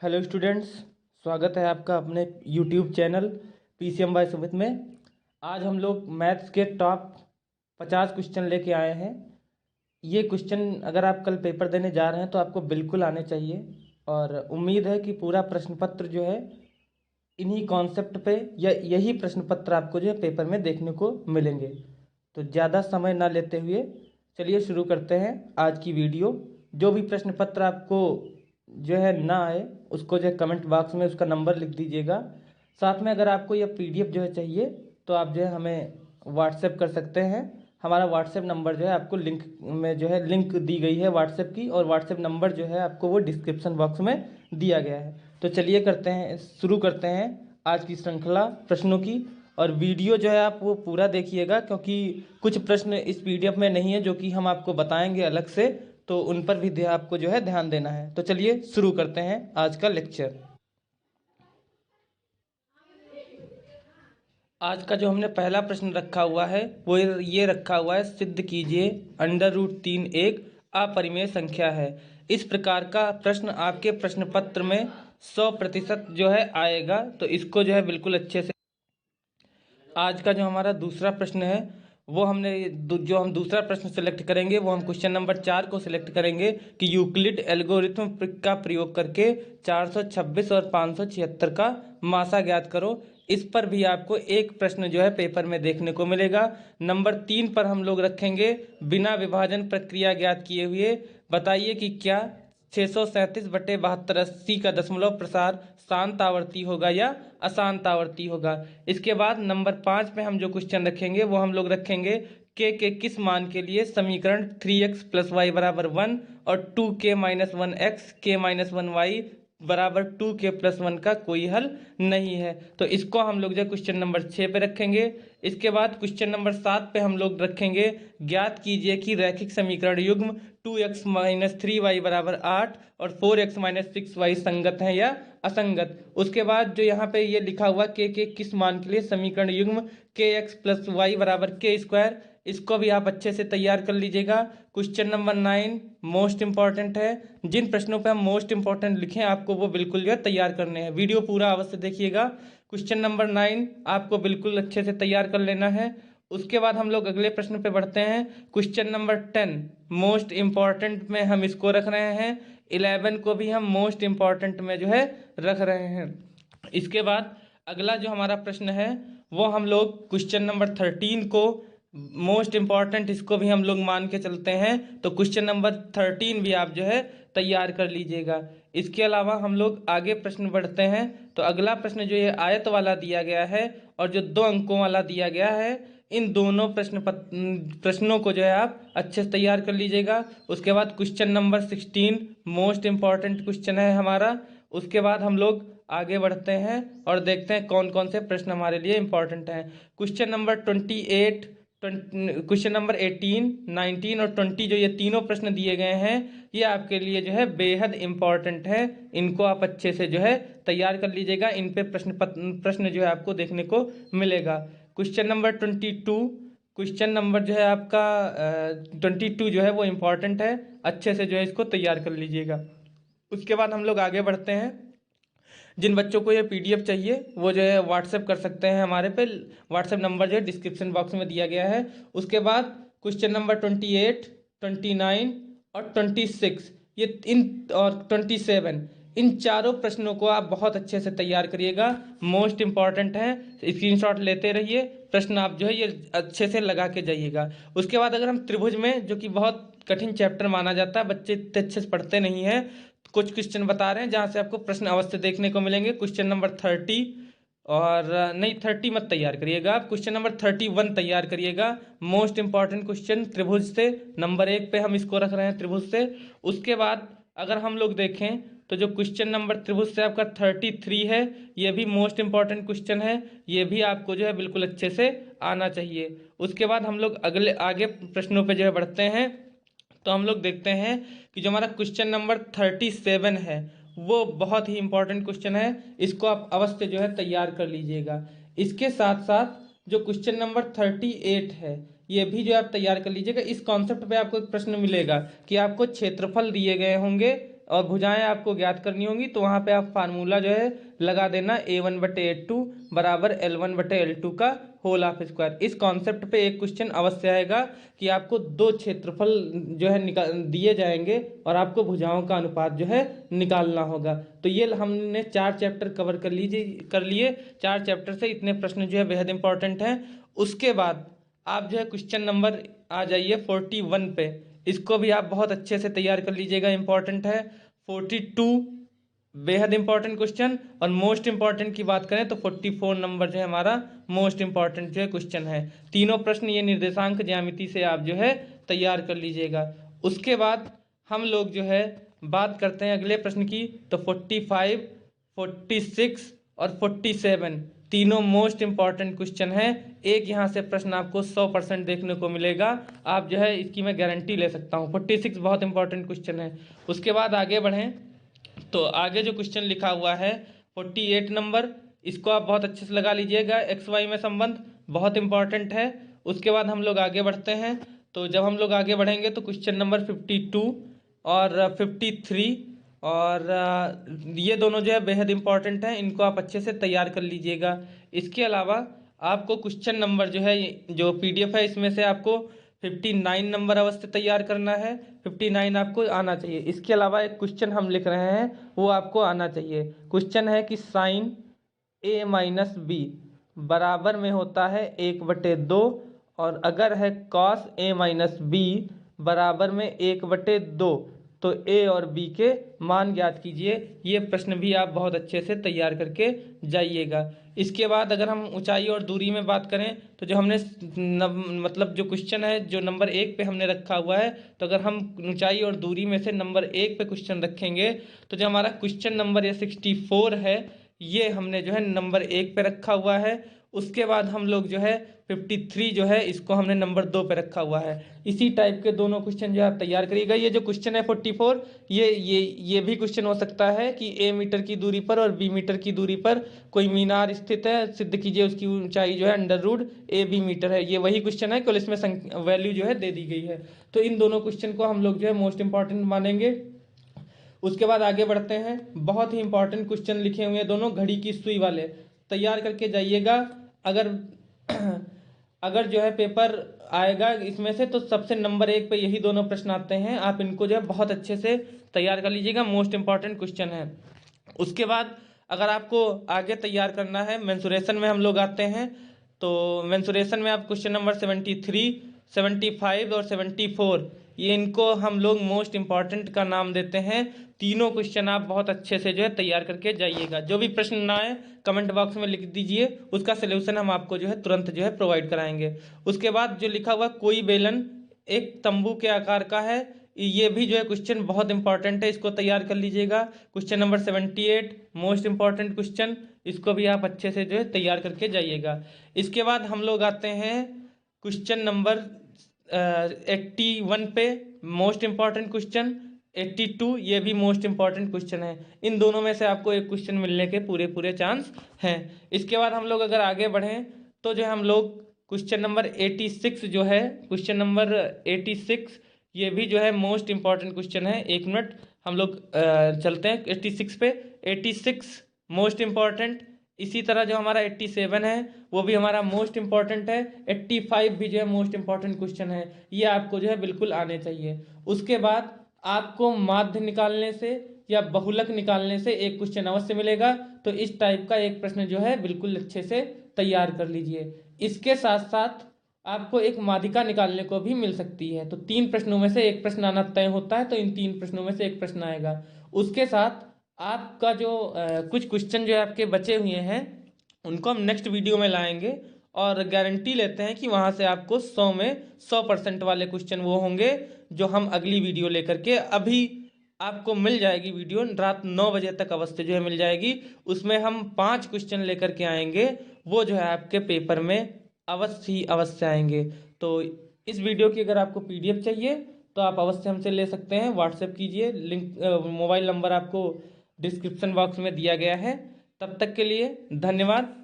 Hello students, स्वागत है आपका अपने YouTube channel PCM by Sumit में। आज हम लोग मैथ्स के टॉप 50 क्वेश्चन लेके आए हैं। ये क्वेश्चन अगर आप कल पेपर देने जा रहे हैं तो आपको बिल्कुल आने चाहिए और उम्मीद है कि पूरा प्रश्न पत्र जो है इन्हीं कॉन्सेप्ट पे या यही प्रश्न पत्र आपको जो है पेपर में देखने को मिलेंगे। तो ज़्यादा समय ना लेते हुए चलिए शुरू करते हैं आज की वीडियो। जो भी प्रश्न पत्र आपको जो है ना आए उसको जो है कमेंट बॉक्स में उसका नंबर लिख दीजिएगा। साथ में अगर आपको यह पीडीएफ जो है चाहिए तो आप जो है हमें व्हाट्सएप कर सकते हैं। हमारा व्हाट्सएप नंबर जो है आपको लिंक में जो है लिंक दी गई है व्हाट्सएप की, और व्हाट्सएप नंबर जो है आपको वो डिस्क्रिप्शन बॉक्स में दिया गया है। तो चलिए शुरू करते हैं आज की श्रृंखला प्रश्नों की। और वीडियो जो है आप वो पूरा देखिएगा, क्योंकि कुछ प्रश्न इस पीडीएफ में नहीं है जो कि हम आपको बताएंगे अलग से, तो उन पर भी आपको जो है ध्यान देना है। तो चलिए शुरू करते हैं आज का लेक्चर। आज का जो हमने पहला प्रश्न रखा हुआ है वो ये रखा हुआ है, सिद्ध कीजिए √3 एक अपरिमेय संख्या है। इस प्रकार का प्रश्न आपके प्रश्न पत्र में 100% जो है आएगा, तो इसको जो है बिल्कुल अच्छे से। आज का जो हमारा दूसरा प्रश्न है वो जो हम दूसरा प्रश्न सेलेक्ट करेंगे वो हम क्वेश्चन नंबर 4 को सिलेक्ट करेंगे कि यूक्लिड एल्गोरिथ्म का प्रयोग करके 426 और 576 का मासा ज्ञात करो। इस पर भी आपको एक प्रश्न जो है पेपर में देखने को मिलेगा। नंबर 3 पर हम लोग रखेंगे बिना विभाजन प्रक्रिया ज्ञात किए हुए बताइए कि क्या 637/7280 का दशमलव प्रसार शांत आवर्ती होगा या अशांत आवर्ती होगा। इसके बाद नंबर 5 पे हम जो क्वेश्चन रखेंगे वो हम लोग रखेंगे के किस मान के लिए समीकरण 3x + y = 1 और 2k - 1x k - 1y = 2k + 1 का कोई हल नहीं है। तो इसको हम लोग जो क्वेश्चन नंबर 6 पे रखेंगे। इसके बाद क्वेश्चन नंबर 7 पे हम लोग रखेंगे ज्ञात कीजिए कि रैखिक समीकरण युग्म 2x - 3y = 8 और 4x - 6y संगत है या असंगत। उसके बाद जो यहाँ पे ये लिखा हुआ के किस मान के लिए समीकरण युग्म kx + y = k², इसको भी आप अच्छे से तैयार कर लीजिएगा। क्वेश्चन नंबर 9 मोस्ट इंपॉर्टेंट है। जिन प्रश्नों पे हम मोस्ट इंपॉर्टेंट लिखें आपको वो बिल्कुल जो है तैयार करने हैं। वीडियो पूरा अवश्य देखिएगा। क्वेश्चन नंबर 9 आपको बिल्कुल अच्छे से तैयार कर लेना है। उसके बाद हम लोग अगले प्रश्न पे बढ़ते हैं। क्वेश्चन नंबर 10 मोस्ट इंपॉर्टेंट में हम इसको रख रहे हैं। 11 को भी हम मोस्ट इंपॉर्टेंट में जो है रख रहे हैं। इसके बाद अगला जो हमारा प्रश्न है वो हम लोग क्वेश्चन नंबर 13 को मोस्ट इंपॉर्टेंट इसको भी हम लोग मान के चलते हैं। तो क्वेश्चन नंबर 13 भी आप जो है तैयार कर लीजिएगा। इसके अलावा हम लोग आगे प्रश्न बढ़ते हैं। तो अगला प्रश्न जो ये आयत वाला दिया गया है और जो 2 अंकों वाला दिया गया है, इन दोनों प्रश्नों को जो है आप अच्छे से तैयार कर लीजिएगा। उसके बाद question number 16 most important question है हमारा। उसके बाद हम लोग आगे बढ़ते हैं और देखते हैं कौन कौन से प्रश्न हमारे लिए इंपॉर्टेंट हैं। क्वेश्चन नंबर 28, क्वेश्चन नंबर 18, 19 और 20 जो ये तीनों प्रश्न दिए गए हैं ये आपके लिए जो है बेहद इंपॉर्टेंट है। इनको आप अच्छे से जो है तैयार कर लीजिएगा। इन पे प्रश्न जो है आपको देखने को मिलेगा। क्वेश्चन नंबर 22, क्वेश्चन नंबर जो है आपका 22 जो है वो इम्पॉर्टेंट है। अच्छे से जो है इसको तैयार कर लीजिएगा। उसके बाद हम लोग आगे बढ़ते हैं। जिन बच्चों को ये पीडीएफ चाहिए वो जो है व्हाट्सएप कर सकते हैं हमारे पे। व्हाट्सएप नंबर जो है डिस्क्रिप्शन बॉक्स में दिया गया है। उसके बाद क्वेश्चन नंबर 28, 29 और 26 ये इन और 27 इन चारों प्रश्नों को आप बहुत अच्छे से तैयार करिएगा। मोस्ट इंपॉर्टेंट है, स्क्रीनशॉट लेते रहिए। प्रश्न आप जो है ये अच्छे से लगा के जाइएगा। उसके बाद अगर हम त्रिभुज में, जो कि बहुत कठिन चैप्टर माना जाता है, बच्चे इतने अच्छे से पढ़ते नहीं हैं, कुछ क्वेश्चन बता रहे हैं जहां से आपको प्रश्न अवश्य देखने को मिलेंगे। क्वेश्चन नंबर 30 और नहीं 30 मत तैयार करिएगा आप, क्वेश्चन नंबर 31 तैयार करिएगा। मोस्ट इंपॉर्टेंट क्वेश्चन त्रिभुज से नंबर 1 पे हम इसको रख रहे हैं, त्रिभुज से। उसके बाद अगर हम लोग देखें तो जो क्वेश्चन नंबर त्रिभुज से आपका 33 है ये भी मोस्ट इंपॉर्टेंट क्वेश्चन है। ये भी आपको जो है बिल्कुल अच्छे से आना चाहिए। उसके बाद हम लोग आगे प्रश्नों पे जो है बढ़ते हैं। तो हम लोग देखते हैं कि जो हमारा क्वेश्चन नंबर 37 है वो बहुत ही इंपॉर्टेंट क्वेश्चन है। इसको आप अवश्य जो है तैयार कर लीजिएगा। इसके साथ साथ जो क्वेश्चन नंबर 38 है ये भी जो आप तैयार कर लीजिएगा। इस कॉन्सेप्ट पे आपको एक प्रश्न मिलेगा कि आपको क्षेत्रफल दिए गए होंगे और भुजाएं आपको ज्ञात करनी होंगी, तो वहाँ पे आप फार्मूला जो है लगा देना A1/A2 बराबर L1/L2 का होल ऑफ स्क्वायर। इस कॉन्सेप्ट पे एक क्वेश्चन अवश्य आएगा कि आपको दो क्षेत्रफल जो है निकाल दिए जाएंगे और आपको भुजाओं का अनुपात जो है निकालना होगा। तो ये हमने 4 चैप्टर कवर कर लिए। 4 चैप्टर से इतने प्रश्न जो है बेहद इंपॉर्टेंट हैं। उसके बाद आप जो है क्वेश्चन नंबर आ जाइए 41 पे। इसको भी आप बहुत अच्छे से तैयार कर लीजिएगा, इंपॉर्टेंट है। 42 बेहद इंपॉर्टेंट क्वेश्चन, और मोस्ट इंपॉर्टेंट की बात करें तो 44 नंबर जो है हमारा मोस्ट इंपॉर्टेंट जो है क्वेश्चन है। तीनों प्रश्न ये निर्देशांक ज्यामिति से आप जो है तैयार कर लीजिएगा। उसके बाद हम लोग जो है बात करते हैं अगले प्रश्न की, तो 45, 46 और 47 तीनों मोस्ट इंपॉर्टेंट क्वेश्चन है। एक यहाँ से प्रश्न आपको 100% देखने को मिलेगा, आप जो है इसकी मैं गारंटी ले सकता हूँ। 46 बहुत इंपॉर्टेंट क्वेश्चन है। उसके बाद आगे बढ़ें तो आगे जो क्वेश्चन लिखा हुआ है 48 नंबर, इसको आप बहुत अच्छे से लगा लीजिएगा। एक्स वाई में संबंध बहुत इंपॉर्टेंट है। उसके बाद हम लोग आगे बढ़ते हैं, तो जब हम लोग आगे बढ़ेंगे तो क्वेश्चन नंबर 52 और 53 और ये दोनों जो है बेहद इंपॉर्टेंट हैं, इनको आप अच्छे से तैयार कर लीजिएगा। इसके अलावा आपको क्वेश्चन नंबर जो है जो PDF है इसमें से आपको 59 नंबर अवश्य तैयार करना है। 59 आपको आना चाहिए। इसके अलावा एक क्वेश्चन हम लिख रहे हैं वो आपको आना चाहिए। क्वेश्चन है कि साइन A-B बराबर में होता है 1/2, और अगर है कॉस A-B बराबर में 1/2 तो A और B के मान ज्ञात कीजिए। ये प्रश्न भी आप बहुत अच्छे से तैयार करके जाइएगा। इसके बाद अगर हम ऊंचाई और दूरी में बात करें तो जो हमने मतलब जो क्वेश्चन है जो नंबर 1 पे हमने रखा हुआ है, तो अगर हम ऊंचाई और दूरी में से नंबर 1 पे क्वेश्चन रखेंगे तो जो हमारा क्वेश्चन नंबर ये 64 है, ये हमने जो है नंबर 1 पे रखा हुआ है। उसके बाद हम लोग जो है 53 जो है इसको हमने नंबर 2 पे रखा हुआ है। इसी टाइप के दोनों क्वेश्चन जो है आप तैयार करिएगा। ये जो क्वेश्चन है 44, ये भी क्वेश्चन हो सकता है कि A मीटर की दूरी पर और B मीटर की दूरी पर कोई मीनार स्थित है, सिद्ध कीजिए उसकी ऊंचाई जो है √AB मीटर है। ये वही क्वेश्चन है, केवल इसमें वैल्यू जो है दे दी गई है। तो इन दोनों क्वेश्चन को हम लोग जो है मोस्ट इंपॉर्टेंट मानेंगे। उसके बाद आगे बढ़ते हैं, बहुत ही इंपॉर्टेंट क्वेश्चन लिखे हुए हैं दोनों, घड़ी की सुई वाले, तैयार करके जाइएगा। अगर अगर जो है पेपर आएगा इसमें से तो सबसे नंबर 1 पे यही दोनों प्रश्न आते हैं। आप इनको जो है बहुत अच्छे से तैयार कर लीजिएगा, मोस्ट इंपॉर्टेंट क्वेश्चन है। उसके बाद अगर आपको आगे तैयार करना है, मेंसुरेशन में हम लोग आते हैं, तो मेंसुरेशन में आप क्वेश्चन नंबर 73, 75 और 74 ये इनको हम लोग मोस्ट इंपॉर्टेंट का नाम देते हैं। तीनों क्वेश्चन आप बहुत अच्छे से जो है तैयार करके जाइएगा। जो भी प्रश्न ना आए कमेंट बॉक्स में लिख दीजिए, उसका सलूशन हम आपको जो है तुरंत जो है प्रोवाइड कराएंगे। उसके बाद जो लिखा हुआ कोई बेलन एक तंबू के आकार का है, ये भी जो है क्वेश्चन बहुत इंपॉर्टेंट है, इसको तैयार कर लीजिएगा। Question number 78 most important question, इसको भी आप अच्छे से जो है तैयार करके जाइएगा। इसके बाद हम लोग आते हैं क्वेश्चन नंबर 81 पे, मोस्ट इंपॉर्टेंट क्वेश्चन। 82 ये भी मोस्ट इंपॉर्टेंट क्वेश्चन है। इन दोनों में से आपको एक क्वेश्चन मिलने के पूरे चांस हैं। इसके बाद हम लोग अगर आगे बढ़ें तो जो हम लोग क्वेश्चन नंबर 86 जो है, क्वेश्चन नंबर 86 ये भी जो है मोस्ट इंपॉर्टेंट क्वेश्चन है। 1 मिनट हम लोग चलते हैं 86 पे। 86 मोस्ट इंपॉर्टेंट। इसी तरह जो हमारा 87 है वो भी हमारा मोस्ट इंपॉर्टेंट है। 85 भी जो है मोस्ट इंपॉर्टेंट क्वेश्चन है, ये आपको जो है बिल्कुल आने चाहिए। उसके बाद आपको माध्य निकालने से या बहुलक निकालने से एक क्वेश्चन अवश्य मिलेगा, तो इस टाइप का एक प्रश्न जो है बिल्कुल अच्छे से तैयार कर लीजिए। इसके साथ साथ आपको एक माध्यिका निकालने को भी मिल सकती है, तो 3 प्रश्नों में से एक प्रश्न आना तय होता है, तो इन 3 प्रश्नों में से एक प्रश्न आएगा। उसके साथ आपका जो कुछ क्वेश्चन जो है आपके बचे हुए हैं उनको हम नेक्स्ट वीडियो में लाएंगे, और गारंटी लेते हैं कि वहाँ से आपको 100 में 100% वाले क्वेश्चन वो होंगे जो हम अगली वीडियो लेकर के, अभी आपको मिल जाएगी वीडियो रात 9 बजे तक अवश्य जो है मिल जाएगी। उसमें हम 5 क्वेश्चन लेकर के आएंगे, वो जो है आपके पेपर में अवश्य ही अवश्य आएंगे। तो इस वीडियो की अगर आपको PDF चाहिए तो आप अवश्य हमसे ले सकते हैं, व्हाट्सएप कीजिए। लिंक मोबाइल नंबर आपको डिस्क्रिप्शन बॉक्स में दिया गया है। तब तक के लिए धन्यवाद।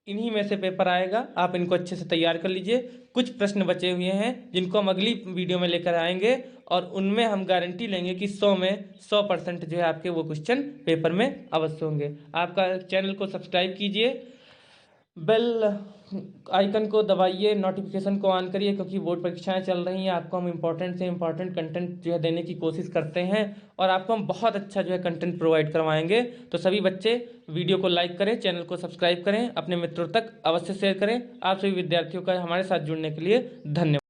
इन्हीं में से पेपर आएगा, आप इनको अच्छे से तैयार कर लीजिए। कुछ प्रश्न बचे हुए हैं जिनको हम अगली वीडियो में लेकर आएंगे और उनमें हम गारंटी लेंगे कि 100 में 100% जो है आपके वो क्वेश्चन पेपर में अवश्य होंगे। आपका चैनल को सब्सक्राइब कीजिए, बेल आइकन को दबाइए, नोटिफिकेशन को ऑन करिए, क्योंकि बोर्ड परीक्षाएं चल रही हैं। आपको हम इम्पोर्टेंट से इम्पोर्टेंट कंटेंट जो है देने की कोशिश करते हैं और आपको हम बहुत अच्छा जो है कंटेंट प्रोवाइड करवाएंगे। तो सभी बच्चे वीडियो को लाइक करें, चैनल को सब्सक्राइब करें, अपने मित्रों तक अवश्य शेयर करें। आप सभी विद्यार्थियों का हमारे साथ जुड़ने के लिए धन्यवाद।